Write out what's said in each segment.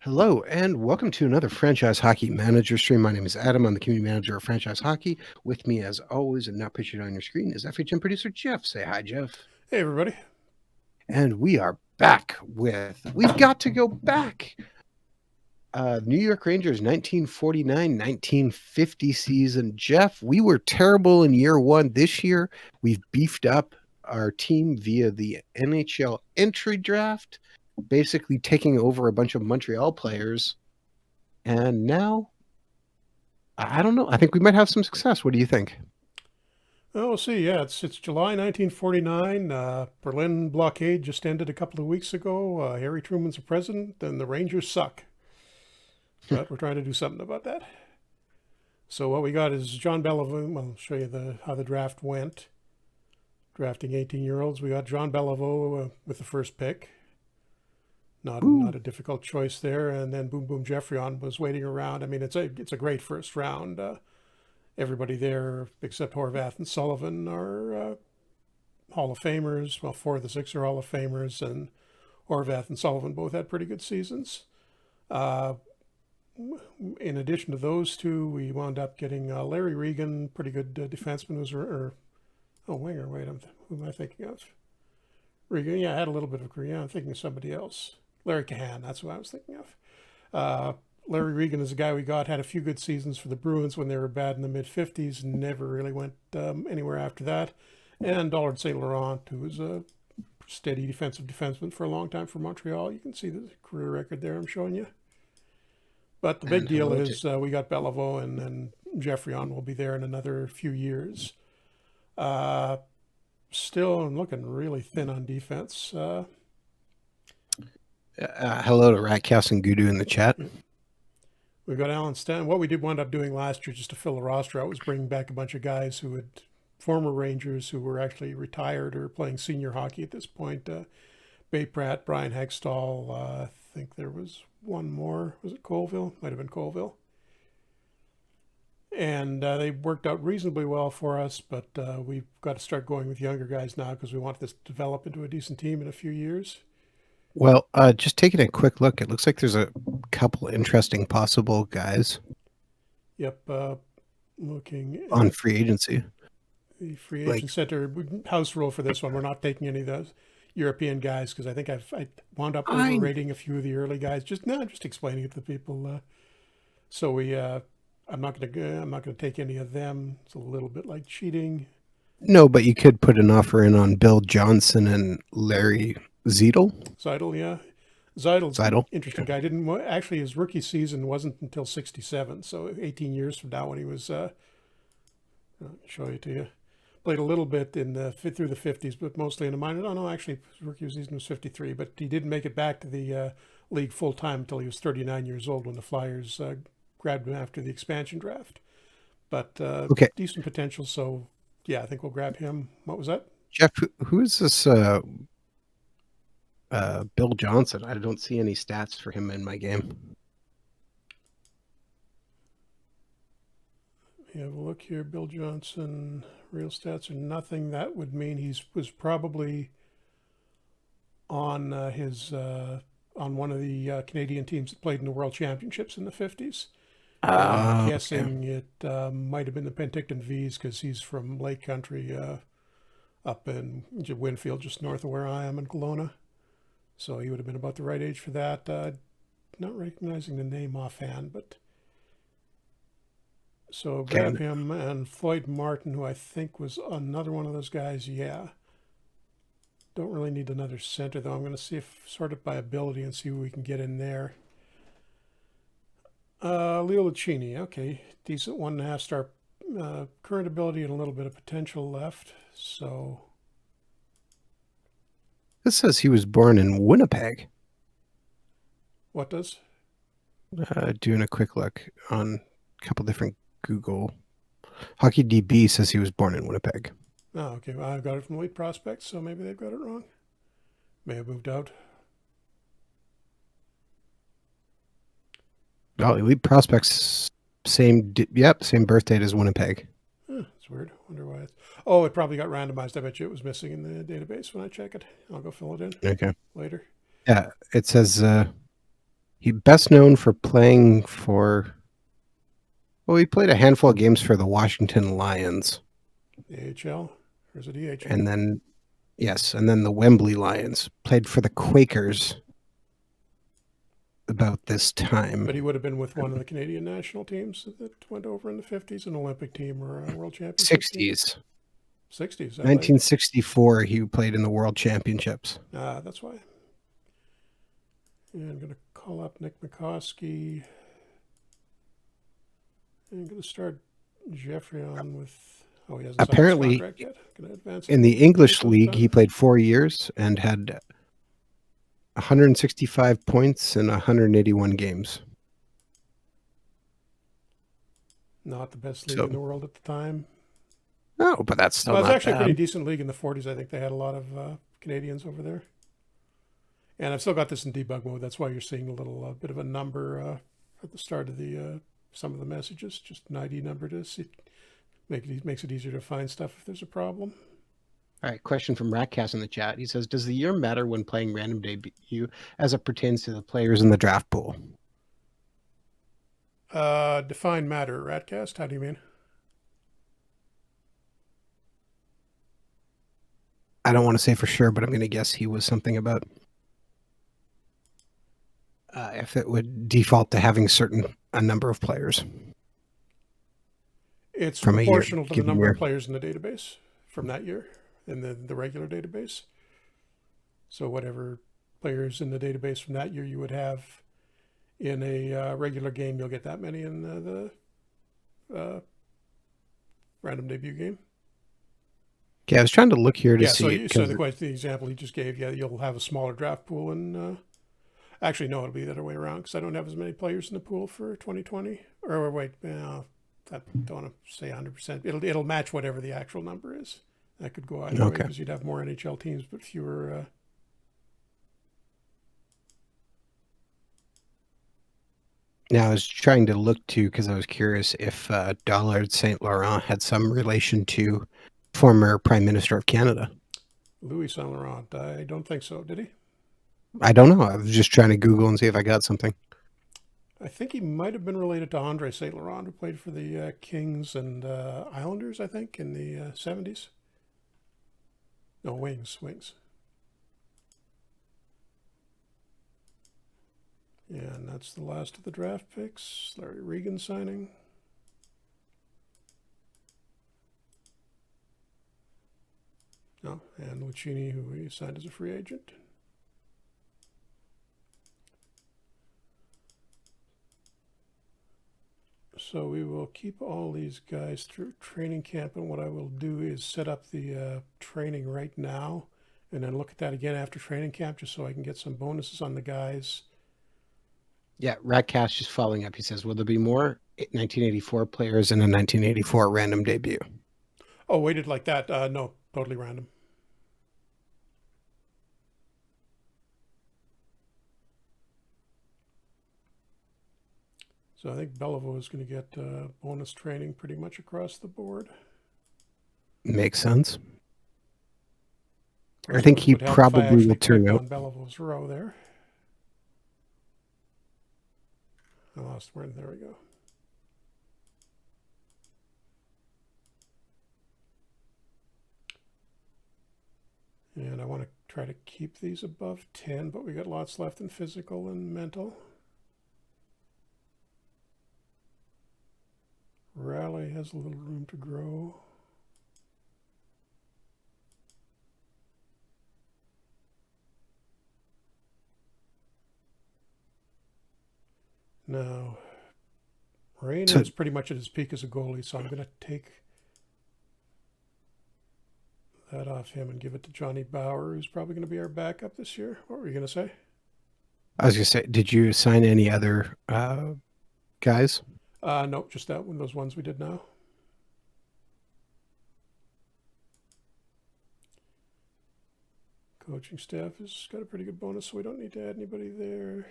Hello, and welcome to another Franchise Hockey Manager stream. My name is Adam. I'm the community manager of Franchise Hockey. With me, as always, and now pictured on your screen, is FHM producer Jeff. Say hi, Jeff. Hey, everybody. And we are back with We've Got to Go Back. New York Rangers 1949-1950 season. Jeff, we were terrible in year one. This year, we've beefed up our team via the NHL entry draft, basically taking over a bunch of Montreal players. And now, I don't know. I think we might have some success. What do you think? Well, we'll see. Yeah, it's July 1949. Berlin blockade just ended a couple of weeks ago. Harry Truman's the president, and the Rangers suck. But we're trying to do something about that. So what we got is John Beliveau. I'll show you how the draft went. Drafting 18-year-olds. We got John Beliveau with the first pick. Not a difficult choice there. And then Boom Boom Geoffrion was waiting around. I mean, it's a great first round. Everybody there except Horvath and Sullivan are Hall of Famers. Well, 4 of the 6 are Hall of Famers, and Horvath and Sullivan both had pretty good seasons. In addition to those two, we wound up getting Larry Regan, pretty good defenseman, winger. Wait, who am I thinking of? Regan, yeah, I had a little bit of career. I'm thinking of somebody else. Larry Cahan, that's who I was thinking of. Larry Regan is a guy we got, had a few good seasons for the Bruins when they were bad in the mid-50s, never really went anywhere after that. And Dollard St. Laurent, who was a steady defensive defenseman for a long time for Montreal. You can see the career record there I'm showing you. But the big deal is we got Beliveau, and Geoffrion will be there in another few years. Still looking really thin on defense. Hello to Ratcast and Gudu in the chat. We've got Alan Stan. What we did wind up doing last year, just to fill the roster out, was bringing back a bunch of guys who had former Rangers who were actually retired or playing senior hockey at this point. Bay Pratt, Brian Hextall. I think there was one more. Was it Colville? Might have been Colville. And they worked out reasonably well for us, but we've got to start going with younger guys now because we want this to develop into a decent team in a few years. Well, just taking a quick look, it looks like there's a couple interesting possible guys. Yep, looking on free agency. The free agent center house rule for this one. We're not taking any of those European guys because I think I wound up overrating a few of the early guys. Just explaining it to people. So I'm not going to take any of them. It's a little bit like cheating. No, but you could put an offer in on Bill Johnson and Larry Zeidel. Yeah. Zeidel. Interesting guy. Didn't actually, his rookie season wasn't until 1967. So 18 years from now when he was, I'll show it to you. Played a little bit through the 50s, but mostly in the minors. No, actually, his rookie season was 1953, but he didn't make it back to the league full time until he was 39 years old when the Flyers grabbed him after the expansion draft. But decent potential. So yeah, I think we'll grab him. What was that? Jeff, who is this Bill Johnson? I don't see any stats for him in my game. Yeah, we'll look here. Bill Johnson, real stats are nothing. That would mean he was probably on on one of the Canadian teams that played in the World Championships in the 50s. I'm guessing it might have been the Penticton V's because he's from Lake Country up in Winfield, just north of where I am in Kelowna. So he would have been about the right age for that. Not recognizing the name offhand, but... So grab him, and Floyd Martin, who I think was another one of those guys, yeah. Don't really need another center, though. I'm going to see if sort it by ability and see who we can get in there. Leo Luccini, okay. Decent 1.5 star current ability and a little bit of potential left, so... This says he was born in Winnipeg. What does? Doing a quick look on a couple different Google. Hockey DB says he was born in Winnipeg. Oh, okay. Well, I've got it from Elite Prospects, so maybe they've got it wrong. May have moved out. Oh, Elite Prospects, same birth date as Winnipeg. That's weird. Wonder why. It probably got randomized. I bet you it was missing in the database when I check it. I'll go fill it in. Okay. Later. Yeah, it says He best known for playing for. Well, he played a handful of games for the Washington Lions, AHL, or is it EHL? and then yes, and then the Wembley Lions. Played for the Quakers about this time. But he would have been with one of the Canadian national teams that went over in the 50s, an Olympic team or a World Championship team. 60s. 60s, 1964, he played in the World Championships. That's why. And I'm going to call up Nick McCoskey. And I'm going to start Jeffrey on with. Oh, he hasn't Apparently, signed his contract yet. Going to advance in the English league, he played 4 years and had 165 points in 181 games. Not the best league in the world at the time. No, but that's still it was not actually bad. a pretty decent league in the 40s. I think they had a lot of Canadians over there. And I've still got this in debug mode. That's why you're seeing a little bit of a number at the start of the some of the messages. Just an ID number to see. Makes it easier to find stuff if there's a problem. All right, question from Ratcast in the chat. He says, does the year matter when playing random debut as it pertains to the players in the draft pool? Define matter, Ratcast. How do you mean? I don't want to say for sure, but I'm going to guess he was something about if it would default to having a number of players. It's proportional to the number of players in the database from that year in the regular database. So whatever players in the database from that year you would have in a regular game, you'll get that many in the random debut game. Okay, I was trying to look here to see. So the example he just gave, you'll have a smaller draft pool, and actually no, it'll be the other way around because I don't have as many players in the pool for 2020. Or wait, I don't want to say 100%. It'll match whatever the actual number is. That could go either way because you'd have more NHL teams but fewer. Now I was trying to look too because I was curious if Dollard Saint Laurent had some relation to former Prime Minister of Canada. Louis Saint Laurent. I don't think so. Did he? I don't know. I was just trying to Google and see if I got something. I think he might have been related to Andre Saint Laurent, who played for the Kings and Islanders, I think, in the 70s. No, Wings. And that's the last of the draft picks. Larry Regan signing. Oh, and Luccini, who he signed as a free agent. So we will keep all these guys through training camp, and what I will do is set up the training right now and then look at that again after training camp just so I can get some bonuses on the guys. Yeah, Ratcast just following up. He says, will there be more 1984 players in a 1984 random debut? Oh, weighted like that? No, totally random. So I think Beliveau is going to get bonus training pretty much across the board. Makes sense. I think he probably will turn out. On Belivau's row there. I lost word. There we go. And I want to try to keep these above 10, but we got lots left in physical and mental. Raleigh has a little room to grow. Now, Rain is pretty much at his peak as a goalie, so I'm going to take that off him and give it to Johnny Bauer, who's probably going to be our backup this year. What were you going to say? I was going to say, did you sign any other guys? No, just that one, those ones we did now. Coaching staff has got a pretty good bonus, so we don't need to add anybody there.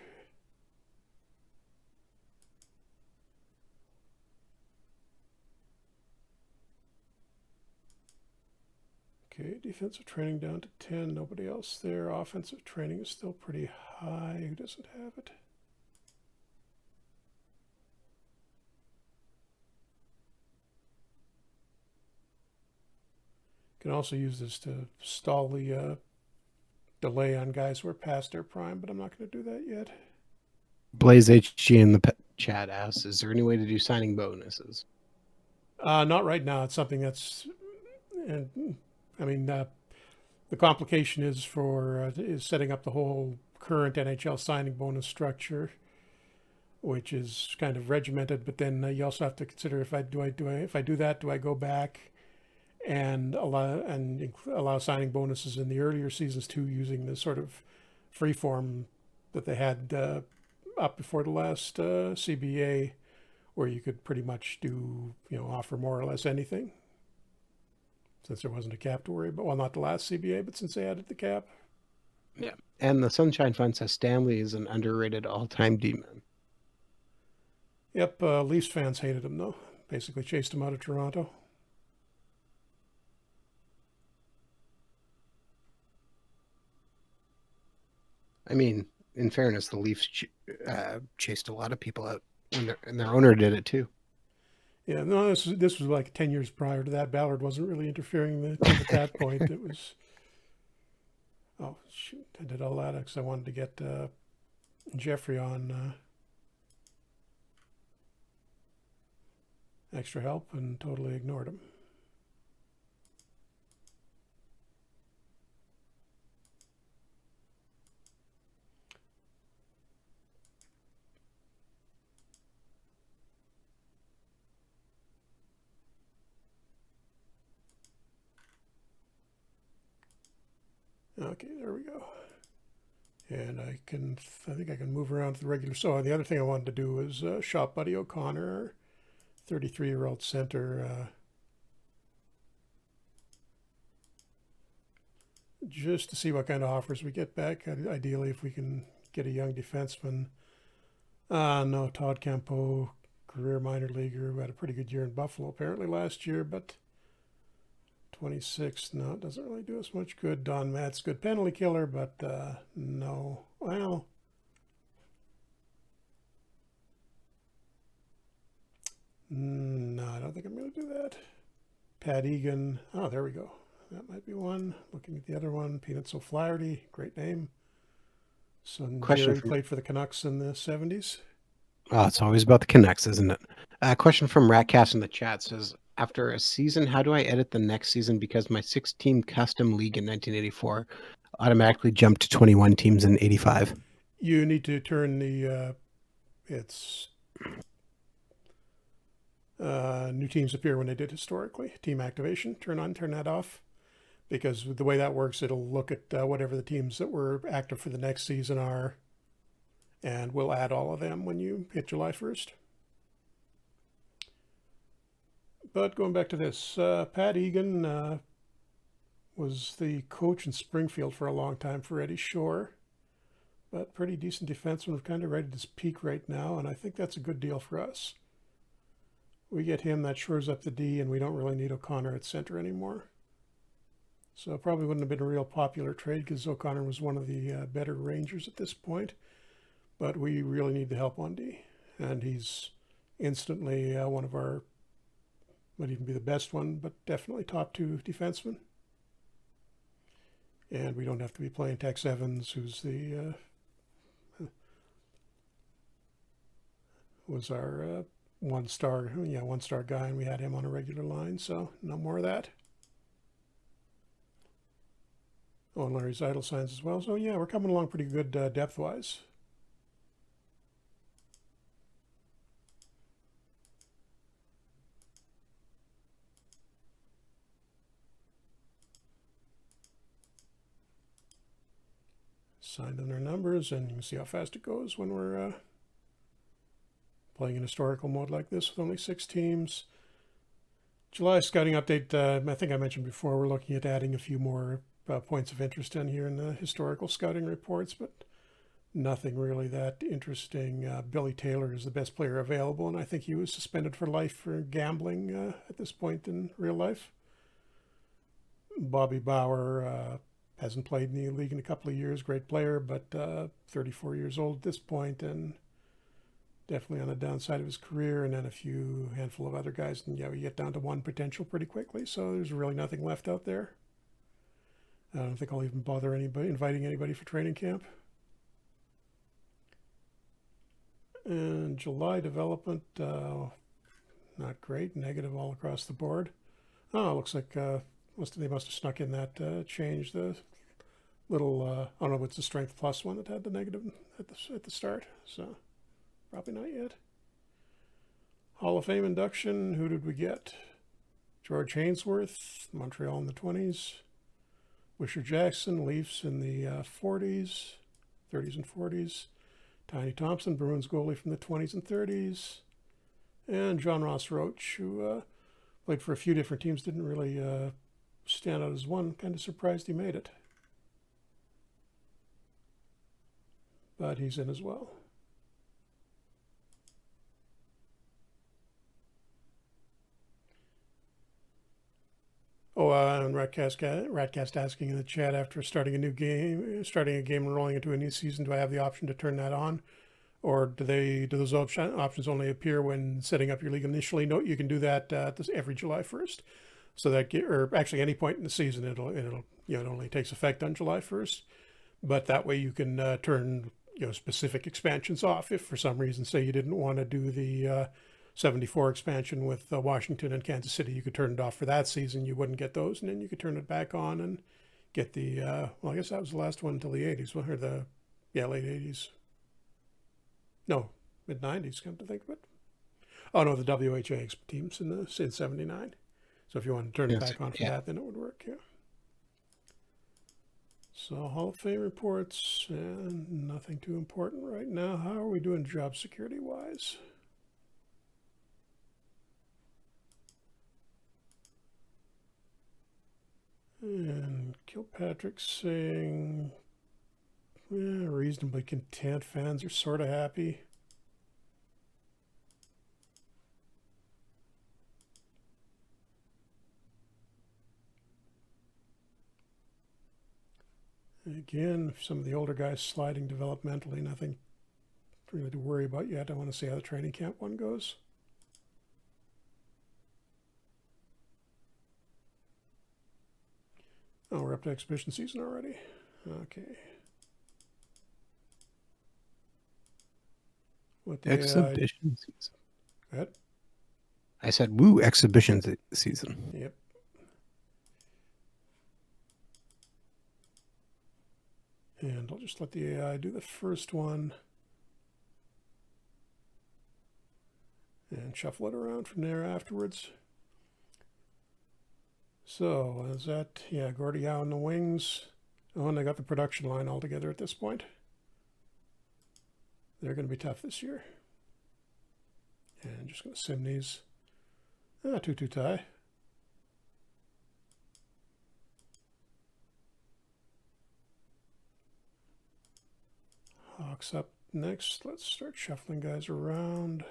Okay, defensive training down to 10, nobody else there. Offensive training is still pretty high. Who doesn't have it? Can also use this to stall the delay on guys who are past their prime, but I'm not going to do that yet. Blaze HG in the chat asks, is there any way to do signing bonuses? Not right now. It's something that's, I mean, the complication is setting up the whole current NHL signing bonus structure, which is kind of regimented. But then you also have to consider if I do that, do I go back and allow signing bonuses in the earlier seasons too, using the sort of free form that they had up before the last CBA, where you could pretty much do, offer more or less anything, since there wasn't a cap to worry about. Well, not the last CBA, but since they added the cap. Yeah. And the Sunshine Fund says Stanley is an underrated all-time D-man. Yep, Leafs fans hated him, though. Basically chased him out of Toronto. I mean, in fairness, the Leafs chased a lot of people out, and their owner did it too. Yeah, no, this was like 10 years prior to that. Ballard wasn't really interfering in the team at that point. It was... Oh, shoot. I did all that because I wanted to get Jeffrey on extra help and totally ignored him. Okay, there we go. And I think I can move around to the regular. So the other thing I wanted to do was shop Buddy O'Connor, 33-year-old center, just to see what kind of offers we get back. Ideally, if we can get a young defenseman. No, Todd Campeau, career minor leaguer, who had a pretty good year in Buffalo apparently last year, but 26, no, it doesn't really do us much good. Don Matt's good penalty killer, but no. Well, no, I don't think I'm going to do that. Pat Egan, oh, there we go. That might be one. Looking at the other one, Peanuts O'Flaherty, great name. Son Jerry played for the Canucks in the 70s. Oh, it's always about the Canucks, isn't it? A question from Ratcast in the chat says, after a season, how do I edit the next season? Because my 6-team custom league in 1984 automatically jumped to 21 teams in 85. You need to turn the, new teams appear when they did historically. Team activation, turn that off. Because the way that works, it'll look at whatever the teams that were active for the next season are, and we'll add all of them when you hit July 1st. But going back to this, Pat Egan was the coach in Springfield for a long time for Eddie Shore, but pretty decent defenseman. We're kind of ready to peak right now, and I think that's a good deal for us. We get him, that shores up the D, and we don't really need O'Connor at center anymore. So it probably wouldn't have been a real popular trade because O'Connor was one of the better Rangers at this point. But we really need the help on D. And he's instantly one of our, might even be the best one, but definitely top 2 defensemen. And we don't have to be playing Tex Evans, who's the, was our one-star guy, and we had him on a regular line, so no more of that. Oh, and Larry Zeidel signs as well. So, yeah, we're coming along pretty good depth-wise. Signed in their numbers, and you can see how fast it goes when we're playing in historical mode like this with only 6 teams. July scouting update, I think I mentioned before, we're looking at adding a few more points of interest in here in the historical scouting reports, but nothing really that interesting. Billy Taylor is the best player available, and I think he was suspended for life for gambling at this point in real life. Bobby Bauer hasn't played in the league in a couple of years, great player, but 34 years old at this point, and definitely on the downside of his career, and then a handful of other guys, and yeah, we get down to one potential pretty quickly. So there's really nothing left out there. I don't think I'll even bother inviting anybody for training camp. And July development, not great, negative all across the board. Oh, it looks like they must have snuck in that change, the little I don't know what's the strength plus one that had the negative at the start. So probably not yet. Hall of Fame induction. Who did we get? George Hainsworth, Montreal in the 20s. Wisher Jackson, Leafs in the 40s, 30s and 40s. Tiny Thompson, Bruins goalie from the 20s and 30s. And John Ross Roach, who played for a few different teams, didn't really stand out as one. Kind of surprised he made it. But he's in as well. Oh, and Ratcast asking in the chat, after starting a game and rolling into a new season, do I have the option to turn that on? Or do those options only appear when setting up your league initially? No, you can do that every July 1st. So that, or actually any point in the season, it only takes effect on July 1st. But that way you can turn specific expansions off. If for some reason, say you didn't want to do the 74 expansion with Washington and Kansas City, you could turn it off for that season. You wouldn't get those, and then you could turn it back on and get the well, I guess that was the last one until the 80s, or late 80s. No, mid 90s, come to think of it. Oh no, the WHA teams in 79. So if you want to turn it back on for that, then it would work. Yeah. So Hall of Fame reports, and nothing too important right now. How are we doing job security wise? And Kilpatrick saying, reasonably content. Fans are sort of happy. Again, some of the older guys sliding developmentally, nothing really to worry about yet. I want to see how the training camp one goes. Oh, we're up to exhibition season already. Okay. What the exhibition season? Go ahead. I said, woo, exhibition season. Yep. And I'll just let the AI do the first one. And shuffle it around from there afterwards. So, is that, Gordie Howe in the wings. Oh, and they got the production line all together at this point. They're going to be tough this year. And just going to sim these. 2-2 tie. Hawks up next. Let's start shuffling guys around.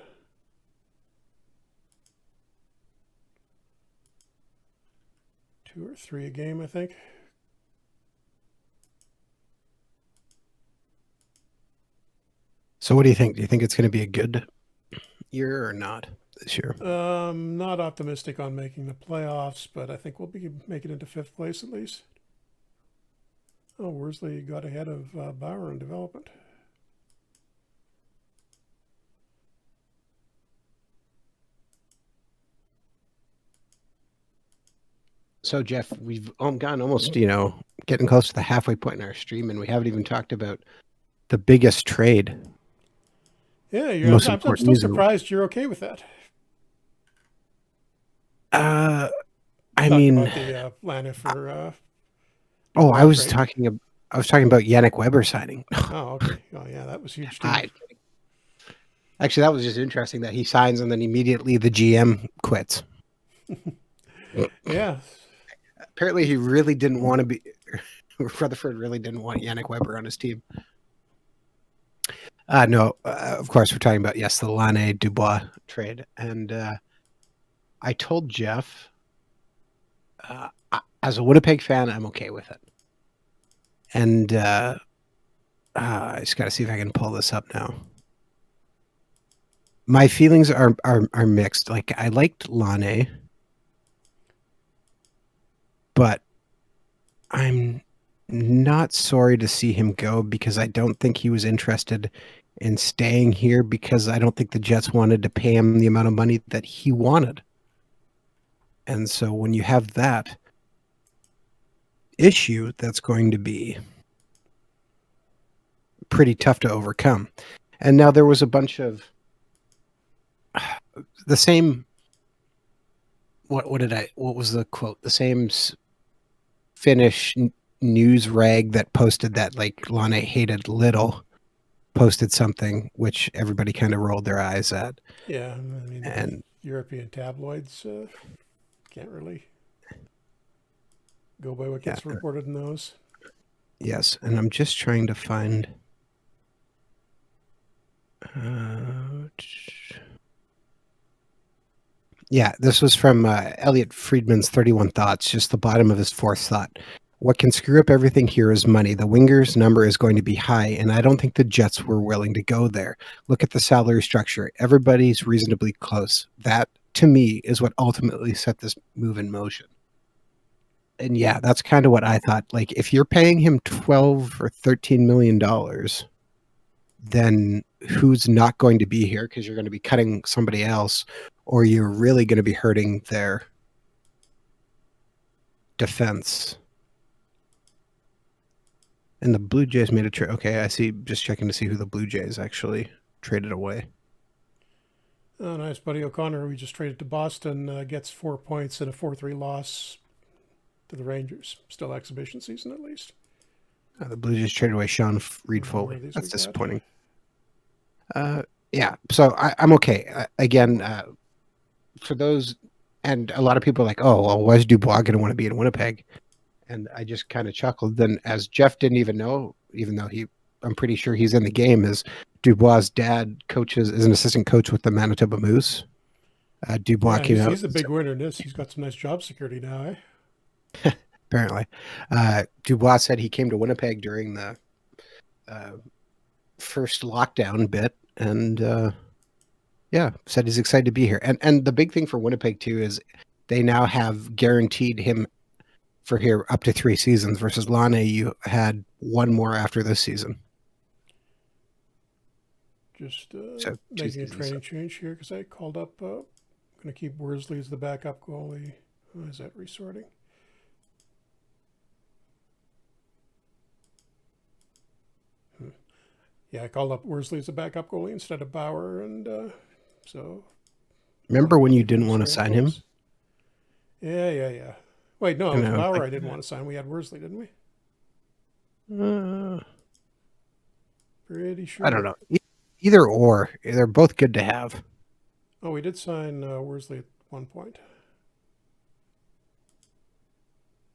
Two or three a game, I think. So what do you think? Do you think it's going to be a good year or not this year? Not optimistic on making the playoffs, but I think we'll be making it into 5th place at least. Oh, Worsley got ahead of Bauer in development. So, Jeff, we've gotten almost, getting close to the halfway point in our stream, and we haven't even talked about the biggest trade. Yeah, I'm still surprised you're okay with that. I mean, about the Lana for. I was talking about Yannick Weber signing. Oh, okay. Oh, yeah, that was huge too. Actually, that was just interesting that he signs and then immediately the GM quits. Yeah. Apparently, he really didn't want to be. Rutherford really didn't want Yannick Weber on his team. No, of course, we're talking about, the Lane Dubois trade. And I told Jeff, as a Winnipeg fan, I'm okay with it. And I just got to see if I can pull this up now. My feelings are mixed. Like I liked Lane, but I'm not sorry to see him go because I don't think he was interested in staying here because I don't think the Jets wanted to pay him the amount of money that he wanted. And so when you have that issue, that's going to be pretty tough to overcome. And now there was a bunch of the same. What was the quote? The same Finnish news rag that posted that like Lane hated Little posted something which everybody kind of rolled their eyes at. Yeah, I mean the And European tabloids can't really go by what yeah, gets reported in those. yes. And I'm just trying to find. Uh, Yeah, this was from Elliot Friedman's 31 Thoughts, just the bottom of his fourth thought. What can screw up everything here is money. The wingers number is going to be high, and I don't think the Jets were willing to go there. Look at the salary structure. Everybody's reasonably close. That, to me, is what ultimately set this move in motion. And yeah, that's kind of what I thought. Like, if you're paying him 12 or $13 million, then who's not going to be here because you're going to be cutting somebody else, or you're really going to be hurting their defense. And the Blue Jays made a trade. Okay, I see. Just checking to see who the Blue Jays actually traded away. Oh, nice. Buddy O'Connor, who we just traded to Boston, gets 4 points in a 4-3 loss to the Rangers. Still exhibition season, at least. The Blue Jays traded away Sean Reed How many Foley. of these That's we got? disappointing. Yeah, so I'm okay. Again, for those, and a lot of people are like, oh, well, why is Dubois going to want to be in Winnipeg? And I just kind of chuckled. Then, as Jeff didn't even know, even though I'm pretty sure he's in the game, is Dubois' dad is an assistant coach with the Manitoba Moose. Dubois Yeah, came out he's the big winner in this. He's got some nice job security now, apparently. Dubois said he came to Winnipeg during the uh, first lockdown bit, and yeah, said he's excited to be here. And the big thing for Winnipeg too is they now have guaranteed him for here up to 3 seasons versus Lane. You had one more after this season. Just So 2 making a seasons. training change here because I called up. Going to keep Worsley as the backup goalie. Oh, is that resorting? Yeah, I called up Worsley as the backup goalie instead of Bauer, and so. Remember when you didn't want to sign him? Yeah. Wait, no, it was And I was Bauer like, I didn't want to sign. We had Worsley, didn't we? uh, Pretty sure. I don't know. Either or, they're both good to have. Oh, we did sign Worsley at one point.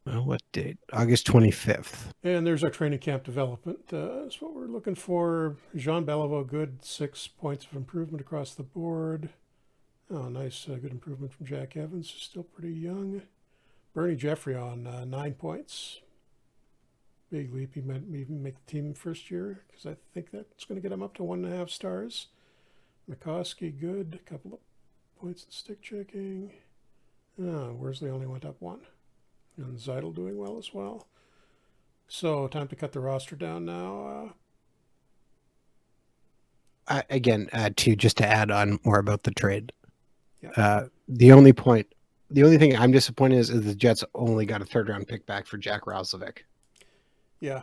Well, what date? August 25th. And there's our training camp development. That's what we're looking for. Jean Beliveau, good 6 points of improvement across the board. Oh, nice, good improvement from Jack Evans, still pretty young. Bernie Jeffrey on 9 points. Big leap. He might even make the team first year because I think that's going to get him up to 1.5 stars. McCoskey, good. A couple of points in stick checking. Oh, Worsley only went up 1. And Zeidel doing well as well. So time to cut the roster down now. Again, just to add on more about the trade. Yeah. The only thing I'm disappointed is the Jets only got a 3rd-round pick back for Jack Roslovic. Yeah.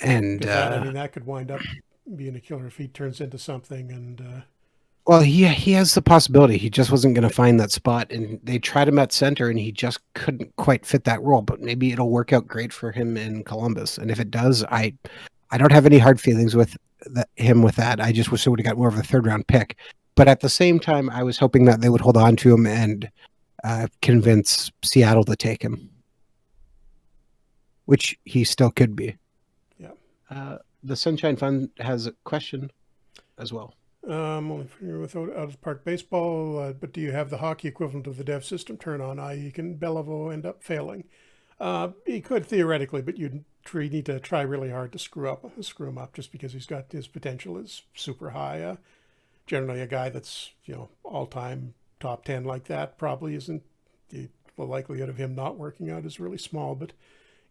And that could wind up being a killer if he turns into something. And well, he has the possibility. He just wasn't going to find that spot, and they tried him at center, and he just couldn't quite fit that role. But maybe it'll work out great for him in Columbus. And if it does, I don't have any hard feelings with him with that. I just wish they would have got more of a 3rd-round pick. But at the same time, I was hoping that they would hold on to him and convince Seattle to take him, which he still could be. Yeah. The Sunshine Fund has a question as well. Only familiar with out of park baseball, but do you have the hockey equivalent of the dev system turn on? I.e., can Beliveau end up failing? He could theoretically, but you'd need to try really hard to screw him up just because his potential is super high. generally a guy that's, all-time top 10 like that probably isn't, the likelihood of him not working out is really small. But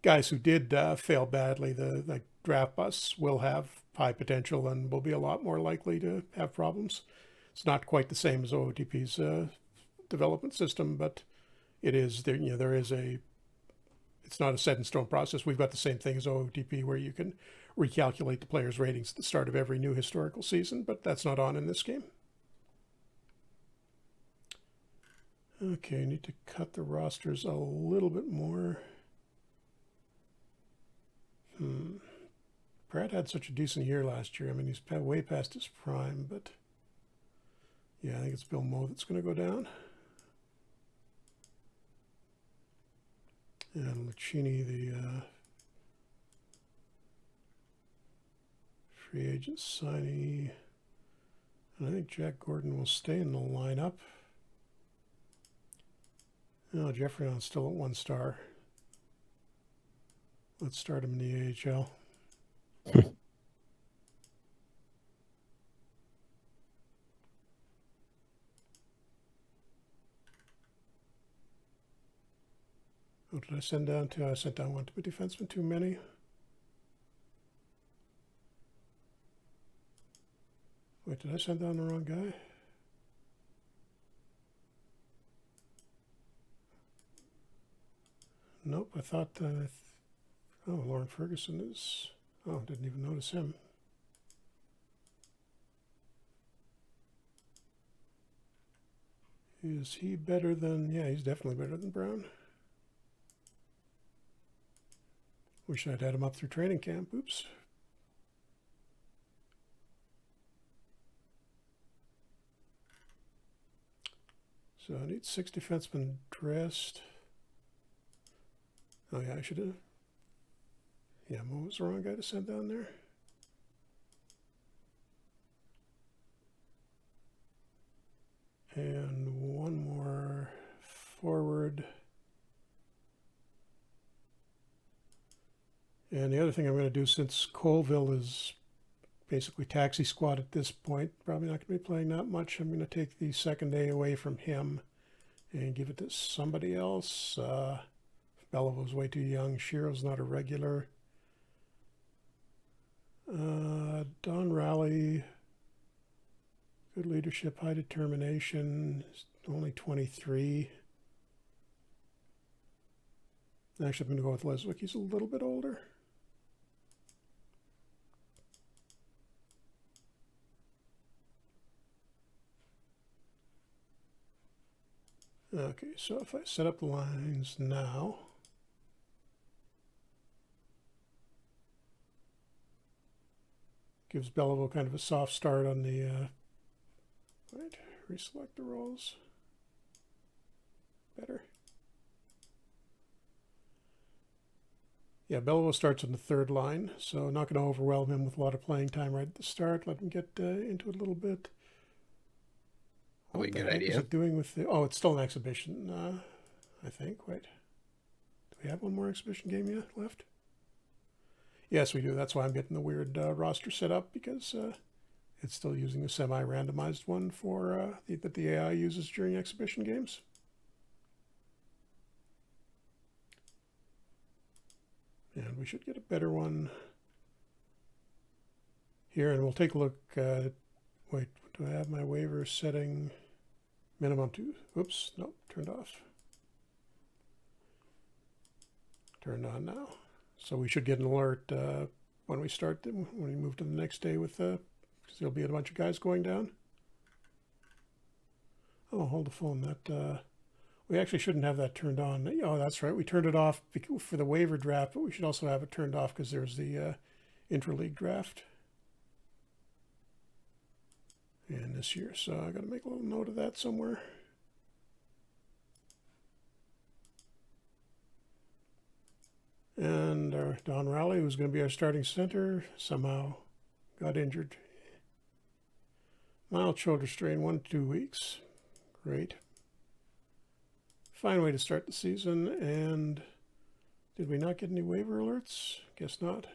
guys who did fail badly, the draft busts will have high potential and will be a lot more likely to have problems. It's not quite the same as OOTP's development system, but it is there. There is a. It's not a set in stone process. We've got the same thing as OOTP, where you can recalculate the players' ratings at the start of every new historical season, but that's not on in this game. Okay, I need to cut the rosters a little bit more. Brad had such a decent year last year. I mean, he's way past his prime, but yeah, I think it's Bill Moe that's going to go down. And Luccini, the free agent signee. And I think Jack Gordon will stay in the lineup. No, Jeffreyon's still at 1 star. Let's start him in the AHL. Oh, did I send down two? I sent down one to a defenseman too many. Wait, did I send down the wrong guy? Nope, I thought, oh, Lauren Ferguson is, oh, didn't even notice him. Is he better than, yeah, he's definitely better than Brown. Wish I'd had him up through training camp. Oops. So I need 6 defensemen dressed. Oh yeah, I should have. Yeah, Mo was the wrong guy to send down there. And one more forward. And the other thing I'm going to do, since Colville is basically taxi squad at this point, probably not going to be playing that much, I'm going to take the second day away from him and give it to somebody else. Belivo's way too young. Shiro's not a regular. Don Raleigh, good leadership, high determination, only 23. Actually, I'm going to go with Leswick. He's a little bit older. Okay, so if I set up the lines now, gives Beliveau kind of a soft start on the, right, reselect the roles. Better. Yeah, Beliveau starts on the 3rd line, so not going to overwhelm him with a lot of playing time right at the start. Let him get into it a little bit. What good idea. Is it doing with the? Oh, it's still an exhibition. I think. Wait, do we have one more exhibition game yet left? Yes, we do. That's why I'm getting the weird roster set up, because it's still using the semi-randomized one for that the AI uses during exhibition games. And we should get a better one here, and we'll take a look. Wait, do I have my waiver setting minimum to? Oops, nope, turned off. Turned on now. So we should get an alert when we start, when we move to the next day with, because there'll be a bunch of guys going down. Oh, hold the phone. That we actually shouldn't have that turned on. Oh, that's right. We turned it off for the waiver draft, but we should also have it turned off because there's the intra-league draft. And this year, so I got to make a little note of that somewhere. And our Don Raleigh, who's going to be our starting center, somehow got injured. Mild shoulder strain, 1 to 2 weeks. Great. Fine way to start the season. And did we not get any waiver alerts? Guess not.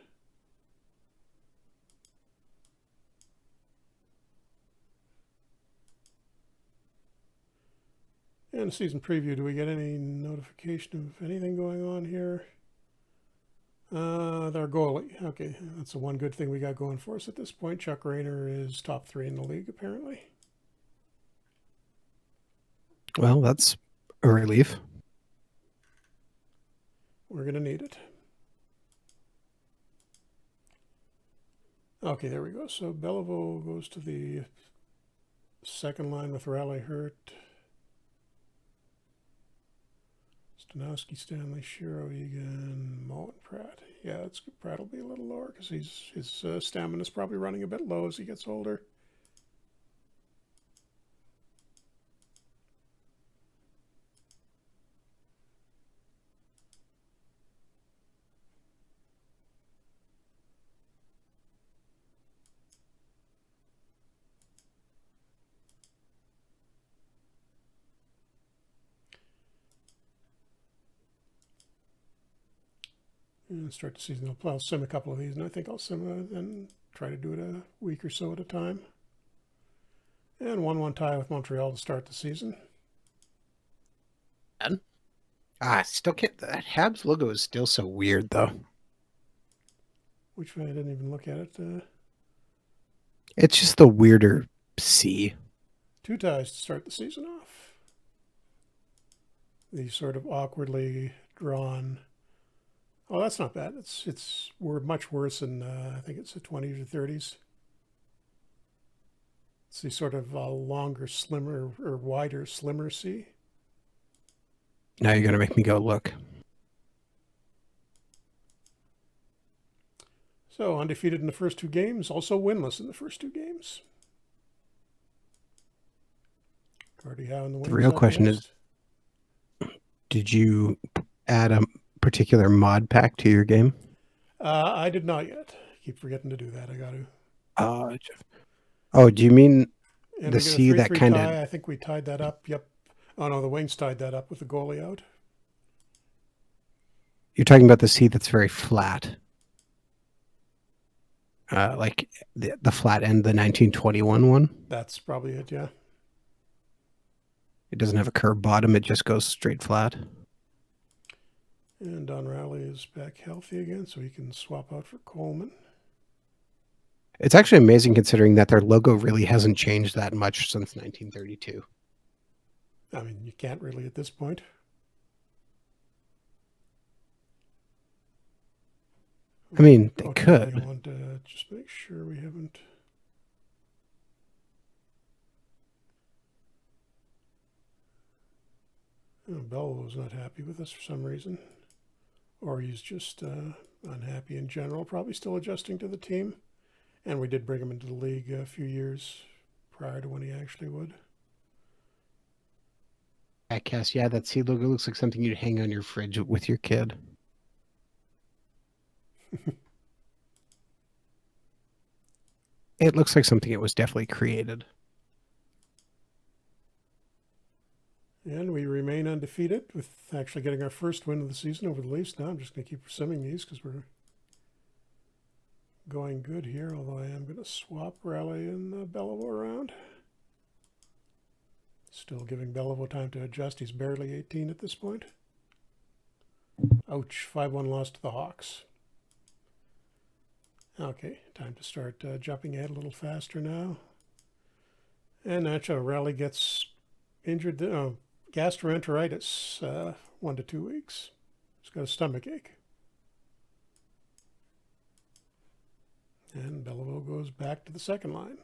And a season preview. Do we get any notification of anything going on here? Their goalie. Okay, that's the one good thing we got going for us at this point. Chuck Rayner is top 3 in the league, apparently. Well, that's a relief. We're going to need it. Okay, there we go. So Beliveau goes to the second line with Raleigh hurt. Stanowski, Stanley, Shiro, Egan, Mullen, Pratt. Yeah, Pratt will be a little lower because his stamina is probably running a bit low as he gets older. And start the season. I'll sim a couple of these, and I think I'll sim and try to do it a week or so at a time. And 1-1 tie with Montreal to start the season. Still can't. That Habs logo is still so weird, though. Which way? I didn't even look at it. It's just the weirder C. 2 ties to start the season off. The sort of awkwardly drawn. Oh, that's not bad. We're much worse than I think it's the 20s or 30s. It's the sort of longer, slimmer, or wider, slimmer C. Now you're gonna make me go look. So undefeated in the first 2 games, also winless in the first 2 games. Gordie Howe in the wings. The real question is, did you add a particular mod pack to your game? I did not yet. I keep forgetting to do that. I got to. Oh, do you mean and the C that kind of? I think we tied that up. Yep. Oh no, the Wings tied that up with the goalie out. You're talking about the C that's very flat, like the flat end, the 1921 one. That's probably it. Yeah. It doesn't have a curved bottom; it just goes straight flat. And Don Rowley is back healthy again, so he can swap out for Coleman. It's actually amazing considering that their logo really hasn't changed that much since 1932. I mean, you can't really at this point. I mean, they okay, could. I want to just make sure we haven't. Oh, Bell was not happy with us for some reason. Or he's just unhappy in general, probably still adjusting to the team. And we did bring him into the league a few years prior to when he actually would. Cass, yeah, that C logo looks like something you'd hang on your fridge with your kid. It looks like something that was definitely created. And we remain undefeated with actually getting our first win of the season over the Leafs. Now I'm just going to keep simming these because we're going good here, although I am going to swap Raleigh and Beliveau around. Still giving Beliveau time to adjust. He's barely 18 at this point. Ouch, 5-1 loss to the Hawks. Okay, time to start jumping ahead a little faster now. And naturally, Raleigh gets injured. Gastroenteritis, 1 to 2 weeks. He's got a stomach ache. And Beliveau goes back to the second line.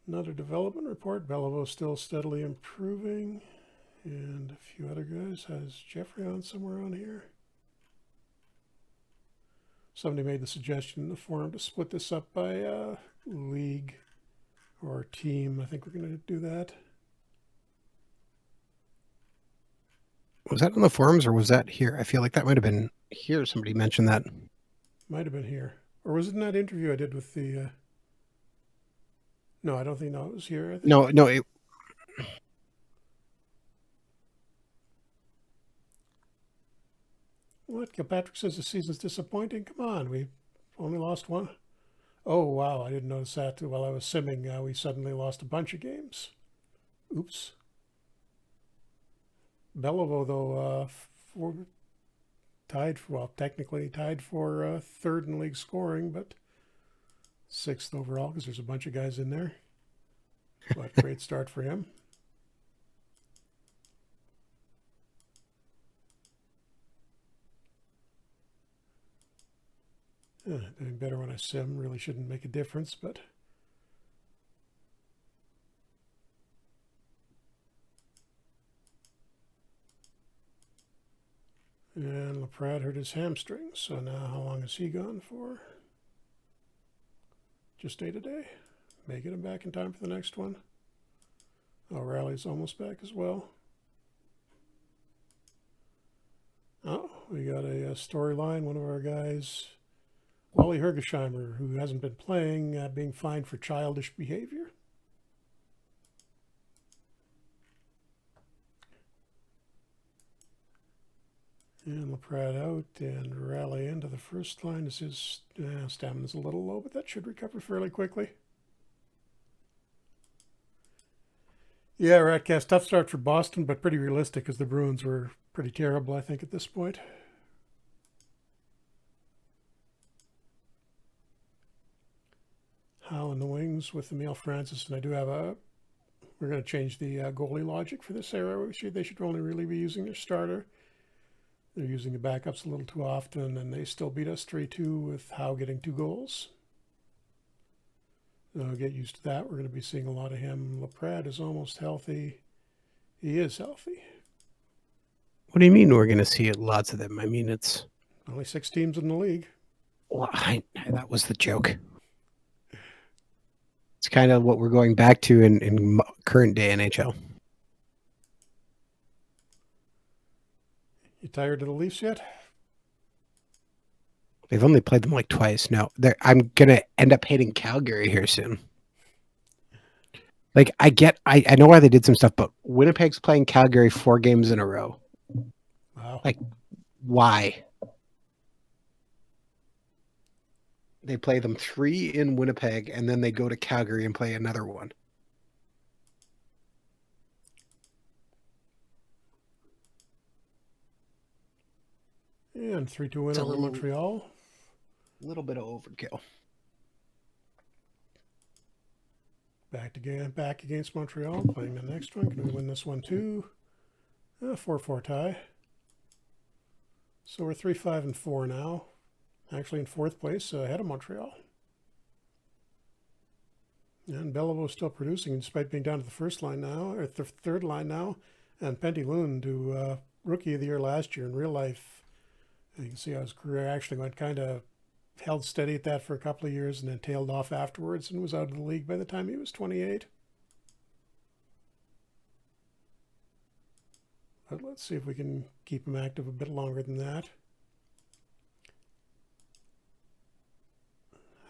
Another development report. Beliveau still steadily improving. And a few other guys. Has Jeffrey on somewhere on here? Somebody made the suggestion in the forum to split this up by league or team. I think we're going to do that. Was that on the forums or was that here? I feel like that might have been here. Somebody mentioned that. Might have been here. Or was it in that interview I did with the... No, I don't think it was here. I think. No. It... What? Kilpatrick says the season's disappointing. Come on, we only lost one. Oh, wow, I didn't notice that while I was simming. We suddenly lost a bunch of games. Oops. Beliveau, though, technically tied for third in league scoring, but sixth overall because there's a bunch of guys in there. But great start for him. Doing better when I sim. Really shouldn't make a difference, but and LaPrade hurt his hamstring, so now how long is he gone for? Just day to day. Making him back in time for the next one. Oh, Rally's almost back as well. Oh, we got a storyline. One of our guys, Wally Hergesheimer, who hasn't been playing, being fined for childish behavior. And LaPrade out and Rally into the first line. As his stamina's a little low, but that should recover fairly quickly. Yeah, Ratcast, tough start for Boston, but pretty realistic because the Bruins were pretty terrible, I think, at this point. Howe in the wings with Emile Francis, and I do have we're going to change the goalie logic for this era. They should only really be using their starter. They're using the backups a little too often, and they still beat us 3-2 with Howe getting 2 goals. So get used to that. We're going to be seeing a lot of him. LaPrade is almost healthy. He is healthy. What do you mean we're going to see lots of them? I mean, it's only 6 teams in the league. Well, that was the joke. It's kind of what we're going back to in current day NHL. You tired of the Leafs yet? They've only played them like twice. No, I'm going to end up hating Calgary here soon. Like, I know why they did some stuff, but Winnipeg's playing Calgary 4 games in a row. Wow. Like, why? They play them 3 in Winnipeg, and then they go to Calgary and play another one. And 3-2 win over Montreal. A little bit of overkill. Back against Montreal, playing the next one. Can we win this one too? 4-4 tie. So we're 3-5-4 now. Actually in 4th place, ahead of Montreal. And Beliveau still producing despite being down to the first line now, or the third line now. And Penty Lund, who rookie of the year last year in real life. You can see how his career actually went kind of held steady at that for a couple of years and then tailed off afterwards and was out of the league by the time he was 28. But let's see if we can keep him active a bit longer than that.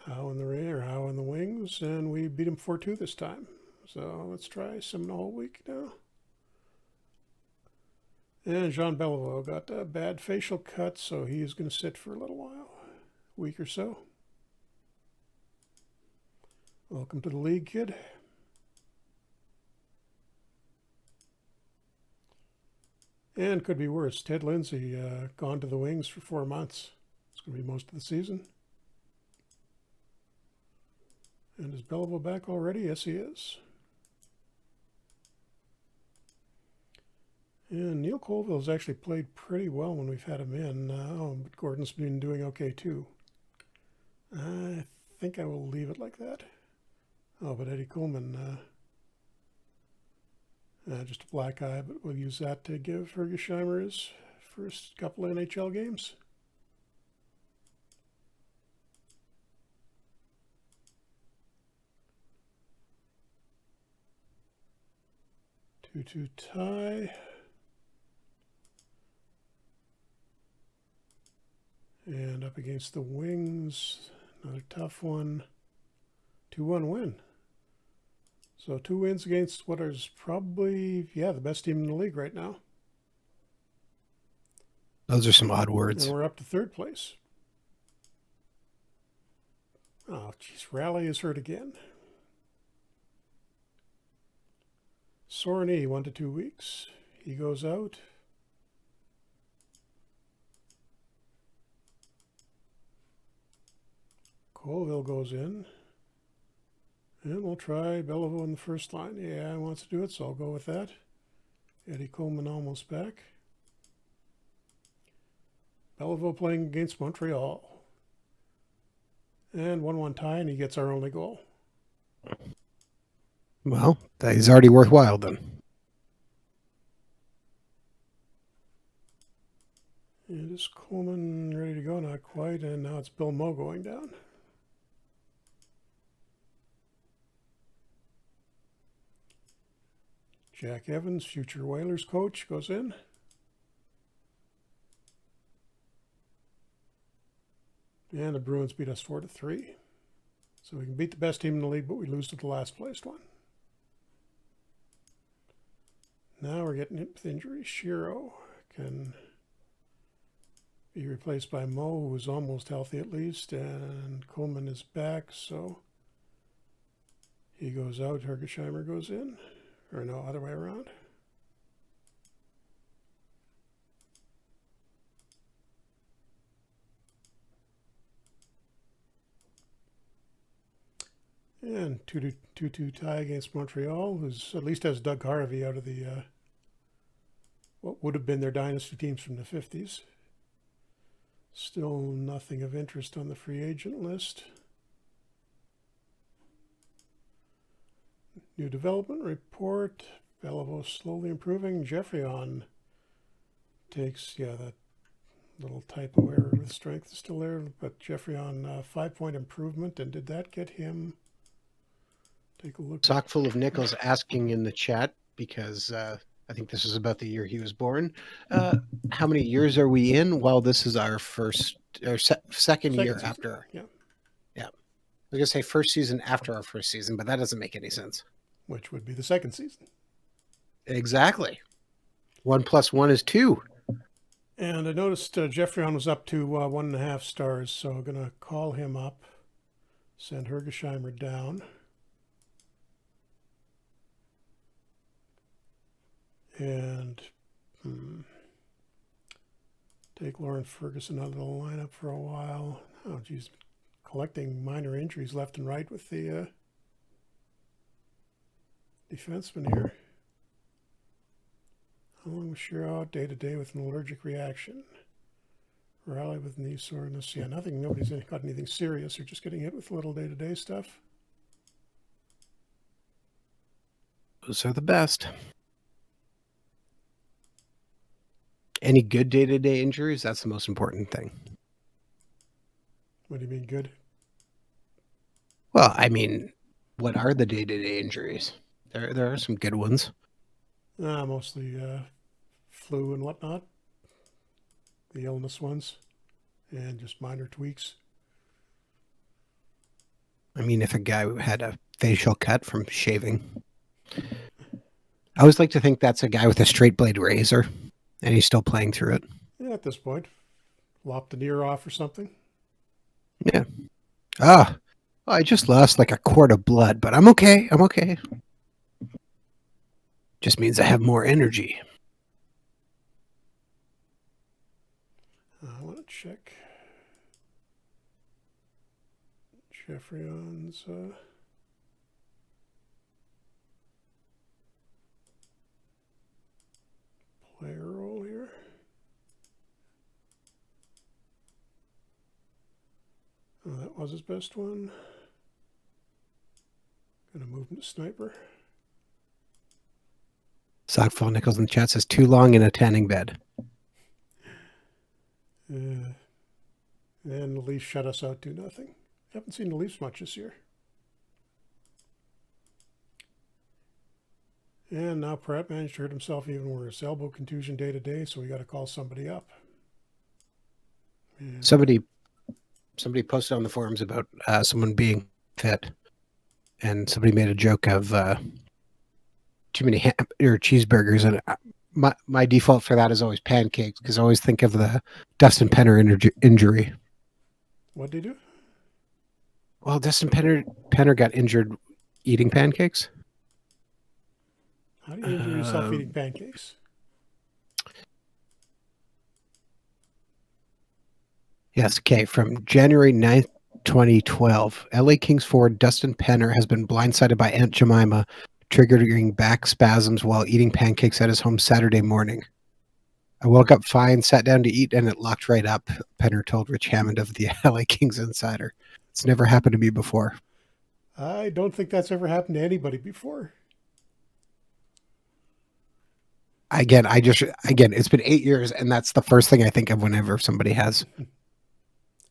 Howe in the rear, Howe in the wings, and we beat him 4-2 this time. So let's try some the whole week now. And Jean Beliveau got a bad facial cut, so he's going to sit for a little while, week or so. Welcome to the league, kid. And could be worse. Ted Lindsay gone to the wings for 4 months. It's going to be most of the season. And is Beliveau back already? Yes, he is. And Neil Colville's actually played pretty well when we've had him in. But Gordon's been doing okay too. I think I will leave it like that. Oh, but Eddie Coleman, just a black eye, but we'll use that to give Hergesheimer his first couple of NHL games. Two tie. And up against the Wings, another tough one. 2-1 win. So 2 wins against what is probably, the best team in the league right now. Those are some odd And words. we're up to third place. Oh, geez, Rally is hurt again. Sore knee, 1 to 2 weeks. He goes out. Colville goes in. And we'll try Belleville in the first line. Yeah, he wants to do it, so I'll go with that. Eddie Coleman almost back. Belleville playing against Montreal. And 1-1 tie, and he gets our only goal. Well, that is already worthwhile then. And is Coleman ready to go? Not quite. And now it's Bill Moe going down. Jack Evans, future Whalers coach, goes in. And the Bruins beat us 4 to 3. So we can beat the best team in the league, but we lose to the last placed one. Now we're getting hit with injury. Shiro can be replaced by Moe, who's almost healthy at least, and Coleman is back, so he goes out. Hergesheimer goes in. Or no, other way around. And 2-2 tie against Montreal, who's at least has Doug Harvey out of the what would have been their dynasty teams from the 50s. Still nothing of interest on the free agent list. New development report. Belleville slowly improving. Geoffrion takes, that little typo error with strength is still there, but Geoffrion 5-point improvement. And did that get him? Take a look. Sock full of nickels asking in the chat, because I think this is about the year he was born. How many years are we in? Well, this is our second year season. after. Yeah. I was going to say first season after our first season, but that doesn't make any sense. Which would be the second season. Exactly. 1 + 1 is 2. And I noticed Geoffrion was up to 1.5 stars, so I'm going to call him up, send Hergesheimer down. And take Lauren Ferguson out of the lineup for a while. Oh, geez. Collecting minor injuries left and right with the defenseman here. How long was Shiro out? Day to day with an allergic reaction. Rally with knee soreness. Yeah, nothing. Nobody's got anything serious. They're just getting hit with little day to day stuff. Those are the best. Any good day-to-day injuries? That's the most important thing. What do you mean good? Well, I mean, what are the day-to-day injuries? There are some good ones. Mostly flu and whatnot. The illness ones. And just minor tweaks. I mean, if a guy had a facial cut from shaving. I always like to think that's a guy with a straight blade razor, and he's still playing through it. Yeah, at this point. Lopped an ear off or something. Yeah. I just lost like a quart of blood, but I'm okay. I'm okay. Just means I have more energy. I want to check Geoffrion's player role here. Oh, that was his best one. Gonna move him to sniper. Sockfall Nichols in the chat says too long in a tanning bed. And the Leafs shut us out 2-0. Haven't seen the Leafs much this year. And now Pratt managed to hurt himself even worse. Elbow contusion day to day, so we got to call somebody up. And Somebody posted on the forums about someone being fit, and somebody made a joke of too many cheeseburgers, and my default for that is always pancakes because I always think of the Dustin Penner injury. What'd they do? Well, Penner got injured eating pancakes. How do you injure yourself eating pancakes? Yes, okay. From January 9th, 2012, LA Kings forward Dustin Penner has been blindsided by Aunt Jemima, triggering back spasms while eating pancakes at his home Saturday morning. I woke up fine, sat down to eat, and it locked right up, Penner told Rich Hammond of the LA Kings Insider. It's never happened to me before. I don't think that's ever happened to anybody before. Again, it's been 8 years, and that's the first thing I think of whenever somebody has.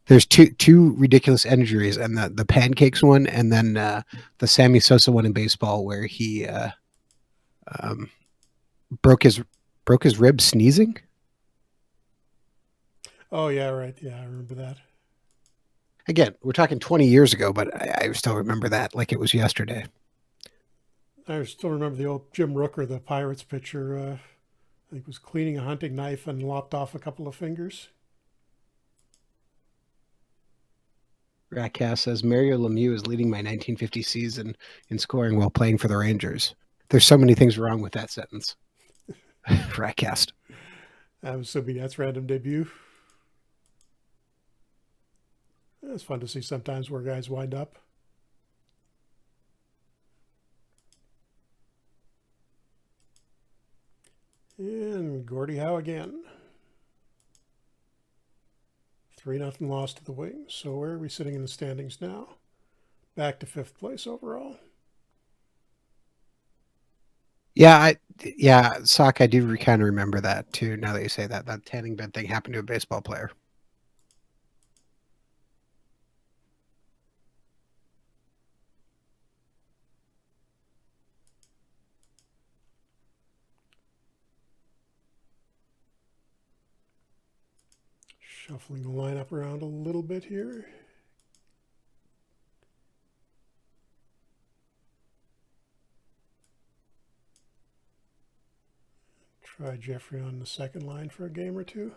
There's two ridiculous injuries, and the pancakes one, and then the Sammy Sosa one in baseball, where he broke his rib sneezing. Oh, yeah, right. Yeah, I remember that. Again, we're talking 20 years ago, but I still remember that like it was yesterday. I still remember the old Jim Rooker, the Pirates pitcher. I think was cleaning a hunting knife and lopped off a couple of fingers. Ratcast says Mario Lemieux is leading my 1950 season in scoring while playing for the Rangers. There's so many things wrong with that sentence. Ratcast. I'm assuming that's random debut. It's fun to see sometimes where guys wind up. And Gordie Howe again. 3-0 loss to the Wings. So where are we sitting in the standings now? Back to 5th place overall. Yeah, Sock, I do kind of remember that too. Now that you say that, that tanning bed thing happened to a baseball player. Shuffling the lineup around a little bit here. Try Jeffrey on the second line for a game or two.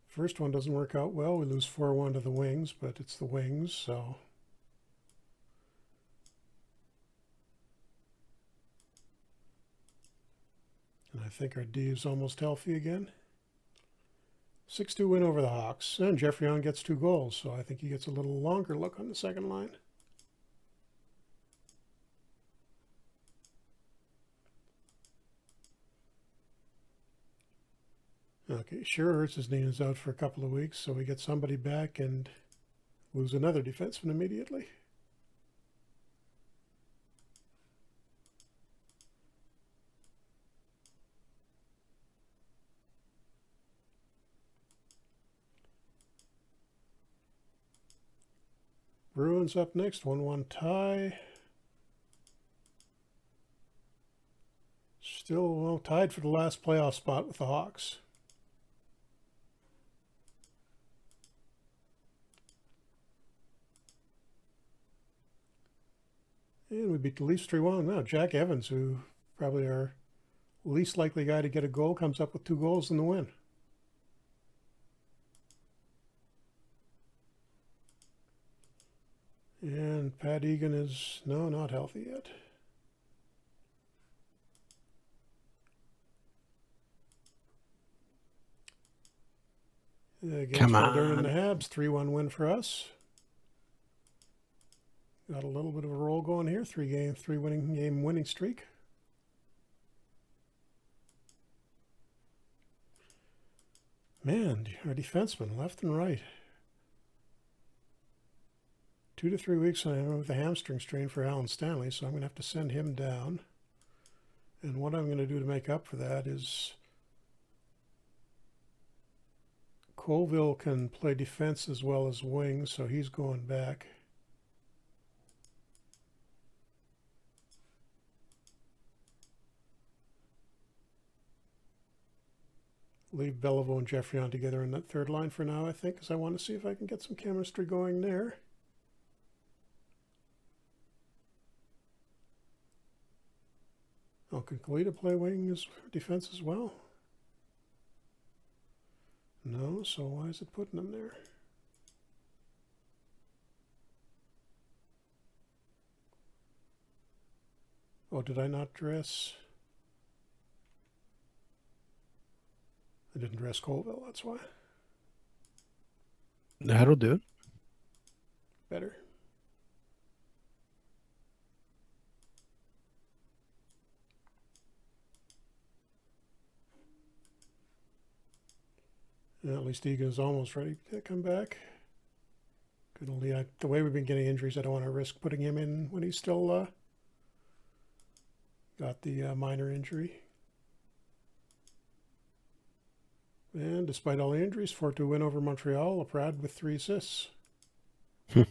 First one doesn't work out well. We lose 4-1 to the Wings, but it's the Wings, so. And I think our D is almost healthy again. 6-2 win over the Hawks. And Jeffrey on gets 2 goals, so I think he gets a little longer look on the second line. Okay, sure, his name is out for a couple of weeks, so we get somebody back and lose another defenseman immediately. Bruins up next, 1-1 tie. Still tied for the last playoff spot with the Hawks. And we beat the Leafs 3-1. Now, Jack Evans, who probably our least likely guy to get a goal, comes up with 2 goals in the win. And Pat Egan is, no, not healthy yet. Against Mulder and the Habs, 3-1 win for us. Got a little bit of a roll going here. 3 winning streak. Man, our defensemen left and right. 2 to 3 weeks with a hamstring strain for Alan Stanley, so I'm going to have to send him down. And what I'm going to do to make up for that is Colville can play defense as well as wing, so he's going back. Leave Beliveau and Jeffrey on together in that third line for now, I think, because I want to see if I can get some chemistry going there. Oh, can Kalita play wing as defense as well? No, so why is it putting him there? Oh, did I not dress? I didn't dress Colville, that's why. That'll do it. Better. At least Egan's almost ready to come back. Good old, yeah, the way we've been getting injuries, I don't want to risk putting him in when he's still got the minor injury. And despite all the injuries, 4-2 win over Montreal. Laprade with 3 assists. Fred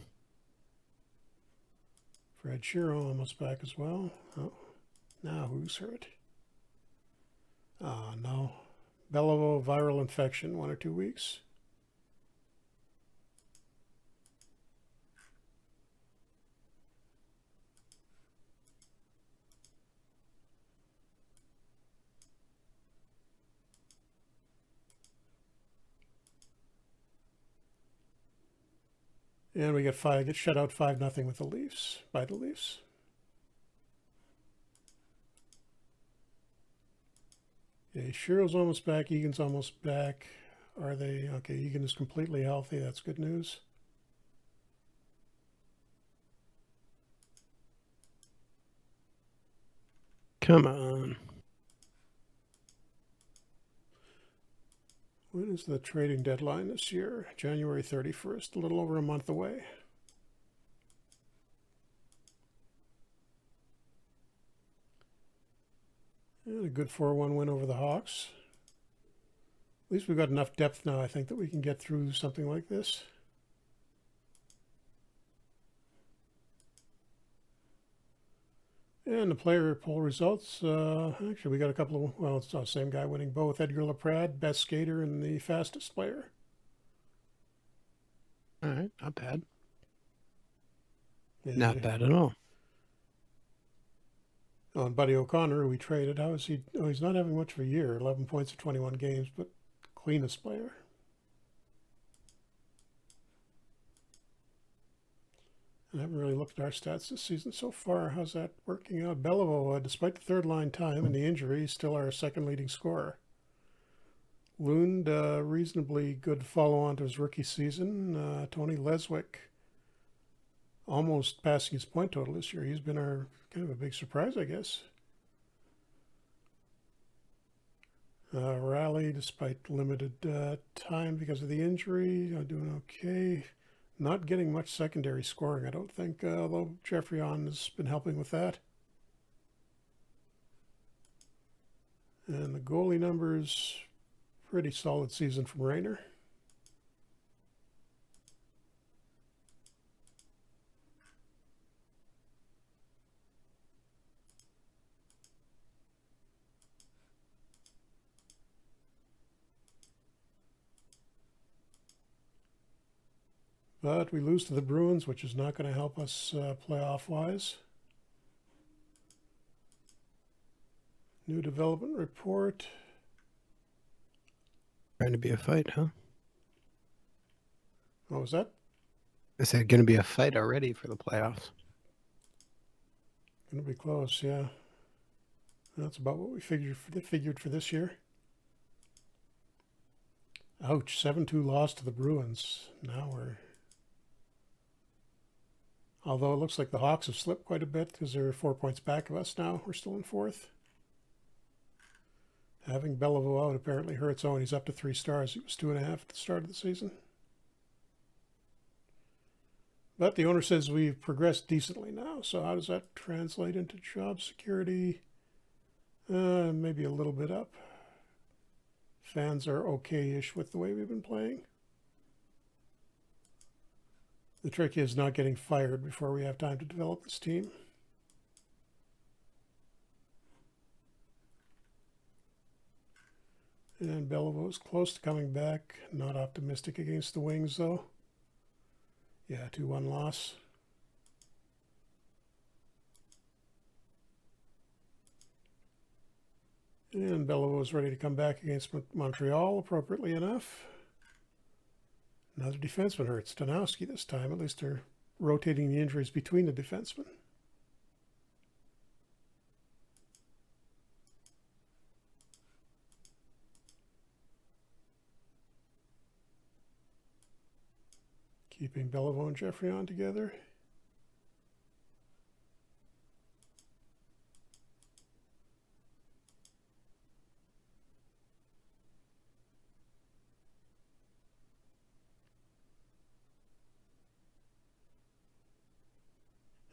Shiro almost back as well. Oh, now who's hurt? Ah, no. Beliveau viral infection, 1 or 2 weeks. And we get shut out 5-0 with the Leafs, by the Leafs. Okay, Shiro's almost back, Egan's almost back. Are they? Okay, Egan is completely healthy. That's good news. Come on. When is the trading deadline this year? January 31st, a little over a month away. And a good 4-1 win over the Hawks. At least we've got enough depth now, I think, that we can get through something like this. And the player poll results, actually we got a couple of, well, it's the same guy winning both. Edgar Laprade, best skater and the fastest player. All right, not bad. Yeah. Not bad at all. Oh, and Buddy O'Connor, who we traded, how is he? Oh, he's not having much of a year, 11 points in 21 games, but cleanest player. I haven't really looked at our stats this season so far. How's that working out? Beliveau, despite the third line time and the injury, is still our second leading scorer. Lund, reasonably good follow-on to his rookie season. Tony Leswick, almost passing his point total this year. He's been our kind of a big surprise, I guess. Rally, despite limited time because of the injury, doing okay. Not getting much secondary scoring, I don't think, although Jeffrey On has been helping with that. And the goalie numbers, pretty solid season from Rayner. But we lose to the Bruins, which is not going to help us playoff-wise. New development report. Trying to be a fight, huh? What was that? I said going to be a fight already for the playoffs. Going to be close, yeah. That's about what we figured for this year. Ouch, 7-2 loss to the Bruins. Now we're... Although it looks like the Hawks have slipped quite a bit because they're 4 points back of us now. We're still in 4th. Having Beliveau out apparently hurts Owen. He's up to 3 stars. He was 2.5 at the start of the season. But the owner says we've progressed decently now. So how does that translate into job security? Maybe a little bit up. Fans are okay-ish with the way we've been playing. The trick is not getting fired before we have time to develop this team. And Beliveau is close to coming back. Not optimistic against the Wings, though. Yeah, 2-1 loss. And Beliveau is ready to come back against Montreal, appropriately enough. Another defenseman hurt. Stanowski this time. At least they're rotating the injuries between the defensemen. Keeping Beliveau and Geoffrion together.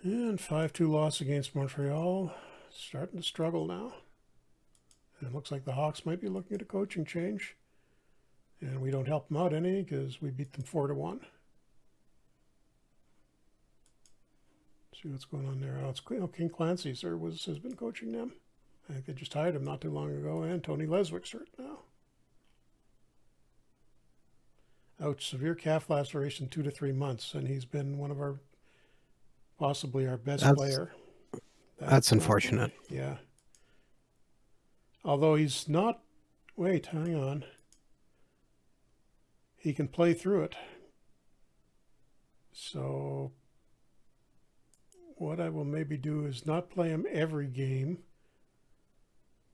And 5-2 loss against Montreal. Starting to struggle now. And it looks like the Hawks might be looking at a coaching change. And we don't help them out any because we beat them 4-1. See what's going on there. Oh, it's King Clancy's has been coaching them. I think they just hired him not too long ago. And Tony Leswick's hurt now. Ouch, severe calf laceration, 2 to 3 months. And he's been one of our, possibly our best player. That's unfortunate. Yeah. Although he's not, wait, hang on. He can play through it. So what I will maybe do is not play him every game,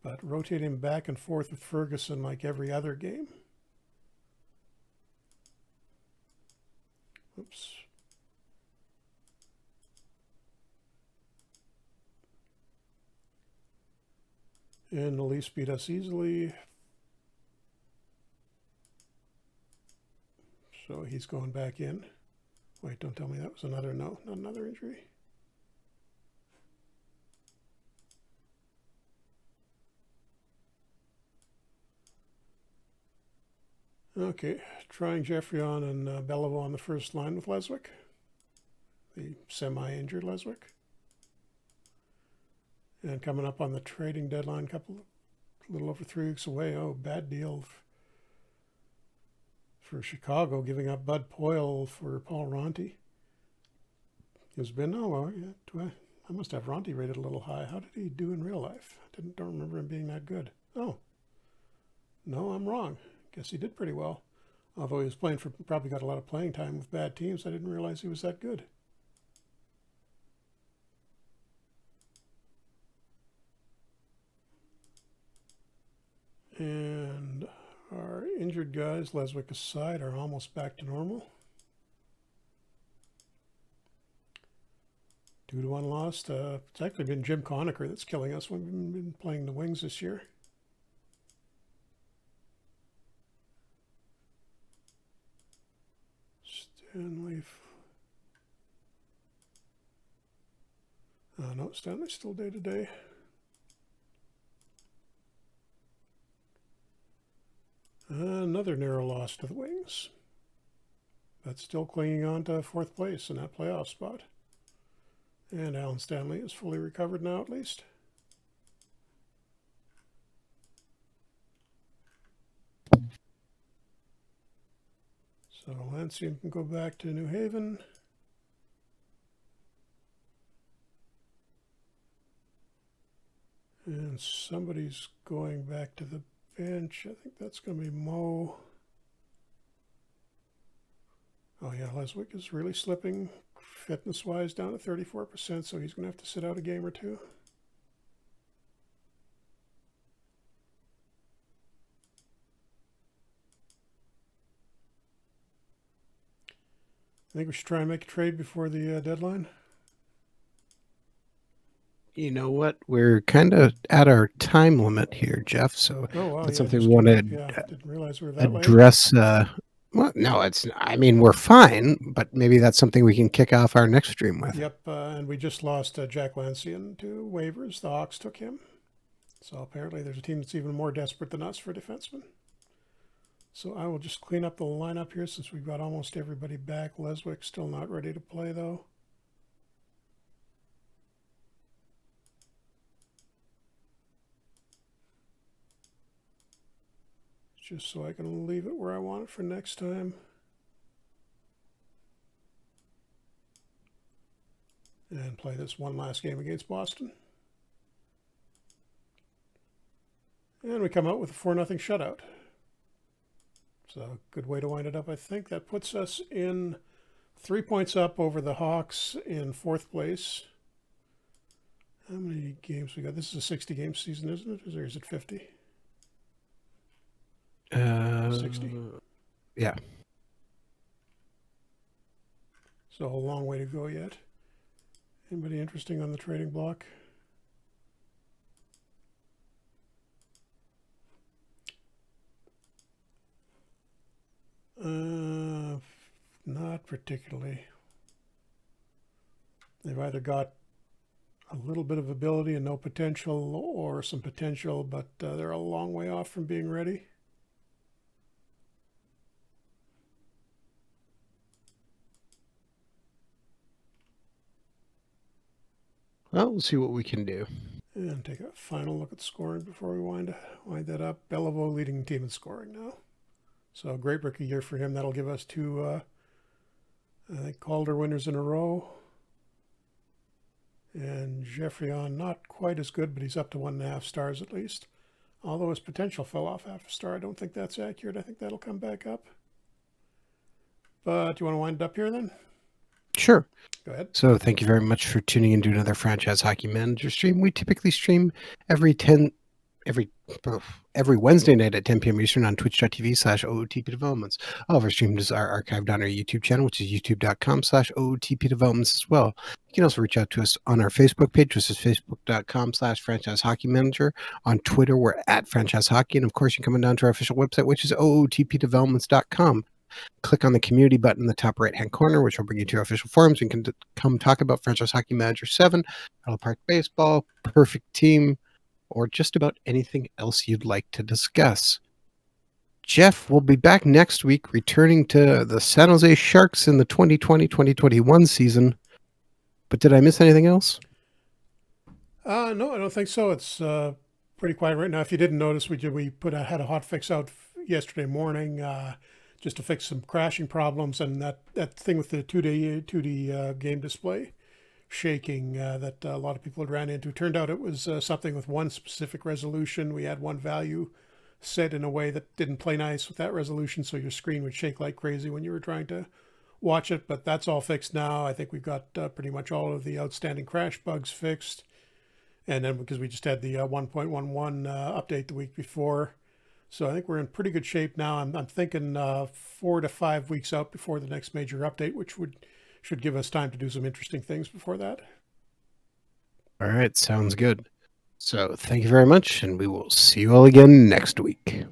but rotate him back and forth with Ferguson like every other game. Oops. And the Leafs beat us easily. So he's going back in. Wait, don't tell me that was another, no, not another injury. Okay, trying Geoffrion and Beliveau on the first line with Leswick. The semi-injured Leswick. And coming up on the trading deadline, a little over 3 weeks away. Oh, bad deal for Chicago, giving up Bud Poyle for Paul Ronti. He's been, oh, well, yeah, I must have Ronti rated a little high. How did he do in real life? Don't remember him being that good. Oh, no, I'm wrong. Guess he did pretty well. Although he was playing for, probably got a lot of playing time with bad teams. I didn't realize he was that good. And our injured guys, Leswick aside, are almost back to normal. 2-1 lost. It's actually been Jim Conacher that's killing us. We've been playing the wings this year. Stanley. No, Stanley's still day-to-day. Another narrow loss to the Wings. But still clinging on to 4th place in that playoff spot. And Alan Stanley is fully recovered now, at least. So Lancian can go back to New Haven. And somebody's going back to the bench. I think that's going to be Mo. Oh yeah, Leswick is really slipping fitness-wise down to 34%, so he's going to have to sit out a game or two. I think we should try and make a trade before the deadline. You know what? We're kind of at our time limit here, Jeff. So that's something we want to didn't realize we were that address. Well, no, it's. I mean, we're fine, but maybe that's something we can kick off our next stream with. Yep, and we just lost Jack Lancian to waivers. The Hawks took him. So apparently there's a team that's even more desperate than us for defensemen. So I will just clean up the lineup here since we've got almost everybody back. Leswick still not ready to play, though. Just so I can leave it where I want it for next time. And play this one last game against Boston. And we come out with a 4-0 shutout. So a good way to wind it up, I think. That puts us in 3 points up over the Hawks in 4th place. How many games we got? This is a 60-game season, isn't it? Or is it 50? 60. Yeah. So a long way to go yet. Anybody interesting on the trading block? Not particularly. They've either got a little bit of ability and no potential, or some potential, but they're a long way off from being ready. Well, we'll see what we can do. And take a final look at scoring before we wind that up. Beliveau leading the team in scoring now. So a great rookie year for him. That'll give us 2 Calder winners in a row. And Geoffrion, not quite as good, but he's up to 1.5 stars at least. Although his potential fell off half a star. I don't think that's accurate. I think that'll come back up. But do you want to wind it up here then? Sure. Go ahead. So thank you very much for tuning into another Franchise Hockey Manager stream. We typically stream every Wednesday night at 10 p.m. Eastern on twitch.tv/OOTP Developments. All of our streams are archived on our YouTube channel, which is youtube.com/OOTP Developments as well. You can also reach out to us on our Facebook page, which is facebook.com/Franchise Hockey Manager. On Twitter, we're at Franchise Hockey. And of course, you're coming down to our official website, which is OOTPdevelopments.com. Click on the community button in the top right-hand corner, which will bring you to our official forums. You can come talk about Franchise Hockey Manager 7, Battle Park Baseball, Perfect Team, or just about anything else you'd like to discuss. Jeff will be back next week, returning to the San Jose Sharks in the 2020-2021 season. But did I miss anything else? No, I don't think so. It's pretty quiet right now. If you didn't notice, we had a hot fix out yesterday morning just to fix some crashing problems, and that thing with the 2D game display shaking that a lot of people had ran into. Turned out it was something with one specific resolution. We had one value set in a way that didn't play nice with that resolution, so your screen would shake like crazy when you were trying to watch it. But that's all fixed now. I think we've got pretty much all of the outstanding crash bugs fixed. And then because we just had the 1.11 update the week before, so I think we're in pretty good shape now. I'm thinking 4 to 5 weeks out before the next major update, which should give us time to do some interesting things before that. All right, sounds good. So thank you very much, and we will see you all again next week.